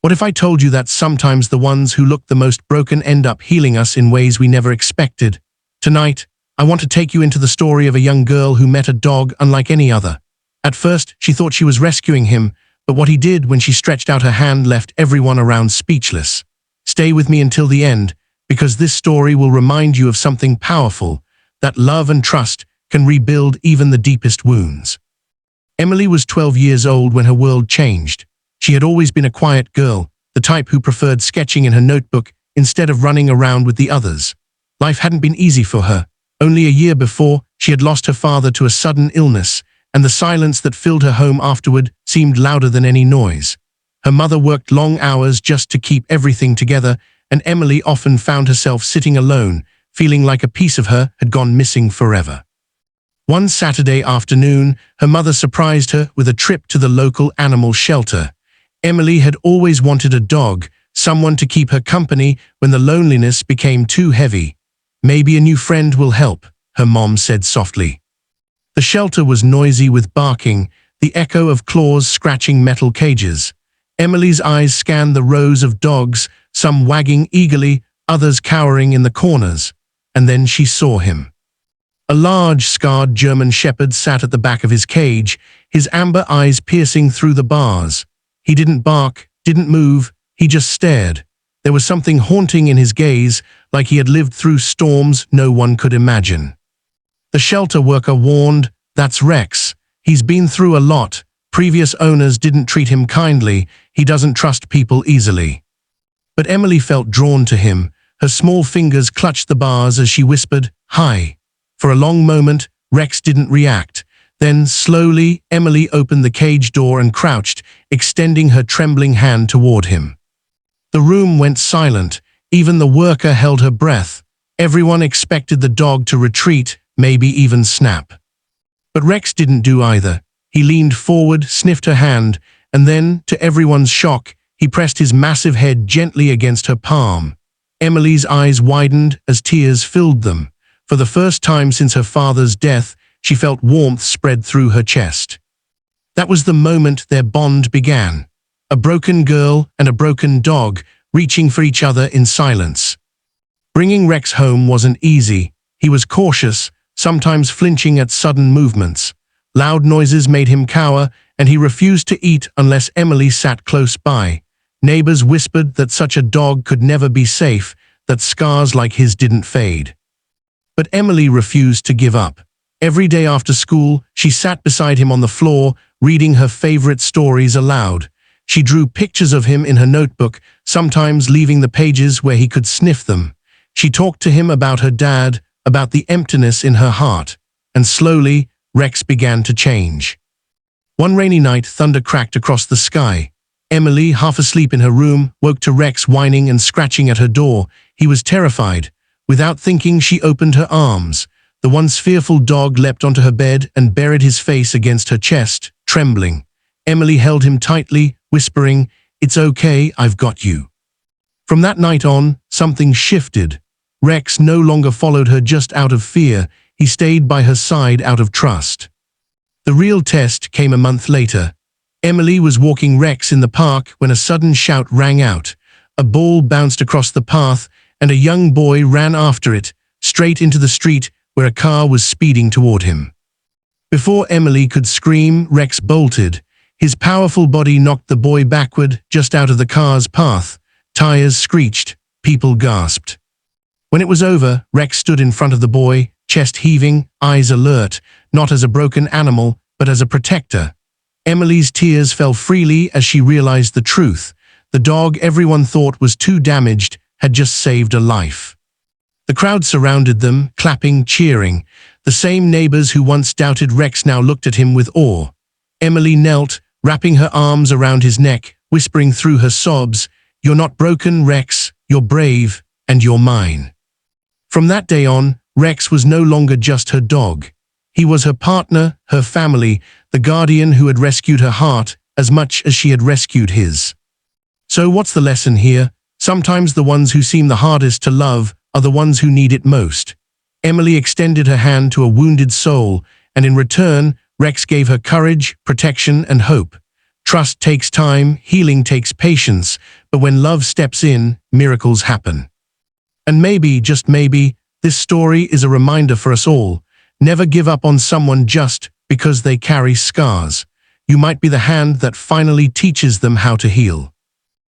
What if I told you that sometimes the ones who look the most broken end up healing us in ways we never expected? Tonight, I want to take you into the story of a young girl who met a dog unlike any other. At first, she thought she was rescuing him, but what he did when she stretched out her hand left everyone around speechless. Stay with me until the end, because this story will remind you of something powerful, that love and trust can rebuild even the deepest wounds. Emily was 12 years old when her world changed. She had always been a quiet girl, the type who preferred sketching in her notebook instead of running around with the others. Life hadn't been easy for her. Only a year before, she had lost her father to a sudden illness, and the silence that filled her home afterward seemed louder than any noise. Her mother worked long hours just to keep everything together, and Emily often found herself sitting alone, feeling like a piece of her had gone missing forever. One Saturday afternoon, her mother surprised her with a trip to the local animal shelter. Emily had always wanted a dog, someone to keep her company when the loneliness became too heavy. "Maybe a new friend will help," her mom said softly. The shelter was noisy with barking, the echo of claws scratching metal cages. Emily's eyes scanned the rows of dogs, some wagging eagerly, others cowering in the corners. And then she saw him. A large, scarred German shepherd sat at the back of his cage, his amber eyes piercing through the bars. He didn't bark, didn't move, he just stared. There was something haunting in his gaze, like he had lived through storms no one could imagine. The shelter worker warned, "That's Rex. He's been through a lot. Previous owners didn't treat him kindly. He doesn't trust people easily." But Emily felt drawn to him. Her small fingers clutched the bars as she whispered, "Hi." For a long moment, Rex didn't react. Then, slowly, Emily opened the cage door and crouched, extending her trembling hand toward him. The room went silent. Even the worker held her breath. Everyone expected the dog to retreat, maybe even snap. But Rex didn't do either. He leaned forward, sniffed her hand, and then, to everyone's shock, he pressed his massive head gently against her palm. Emily's eyes widened as tears filled them. For the first time since her father's death, she felt warmth spread through her chest. That was the moment their bond began. A broken girl and a broken dog reaching for each other in silence. Bringing Rex home wasn't easy. He was cautious, sometimes flinching at sudden movements. Loud noises made him cower, and he refused to eat unless Emily sat close by. Neighbors whispered that such a dog could never be safe, that scars like his didn't fade. But Emily refused to give up. Every day after school, she sat beside him on the floor, reading her favorite stories aloud. She drew pictures of him in her notebook, sometimes leaving the pages where he could sniff them. She talked to him about her dad, about the emptiness in her heart. And slowly, Rex began to change. One rainy night, thunder cracked across the sky. Emily, half asleep in her room, woke to Rex whining and scratching at her door. He was terrified. Without thinking, she opened her arms. The once fearful dog leapt onto her bed and buried his face against her chest, trembling. Emily held him tightly, whispering, "It's okay, I've got you." From that night on, something shifted. Rex no longer followed her just out of fear. He stayed by her side out of trust. The real test came a month later. Emily was walking Rex in the park when a sudden shout rang out. A ball bounced across the path, and a young boy ran after it, straight into the street where a car was speeding toward him. Before Emily could scream, Rex bolted. His powerful body knocked the boy backward, just out of the car's path. Tires screeched. People gasped. When it was over, Rex stood in front of the boy, chest heaving, eyes alert, not as a broken animal, but as a protector. Emily's tears fell freely as she realized the truth. The dog everyone thought was too damaged had just saved a life. The crowd surrounded them, clapping, cheering. The same neighbors who once doubted Rex now looked at him with awe. Emily knelt, wrapping her arms around his neck, whispering through her sobs, "You're not broken, Rex. You're brave, and you're mine." From that day on, Rex was no longer just her dog. He was her partner, her family, the guardian who had rescued her heart as much as she had rescued his. So what's the lesson here? Sometimes the ones who seem the hardest to love are the ones who need it most. Emily extended her hand to a wounded soul, and in return, Rex gave her courage, protection, and hope. Trust takes time, healing takes patience, but when love steps in, miracles happen. And maybe, just maybe, this story is a reminder for us all. Never give up on someone just because they carry scars. You might be the hand that finally teaches them how to heal.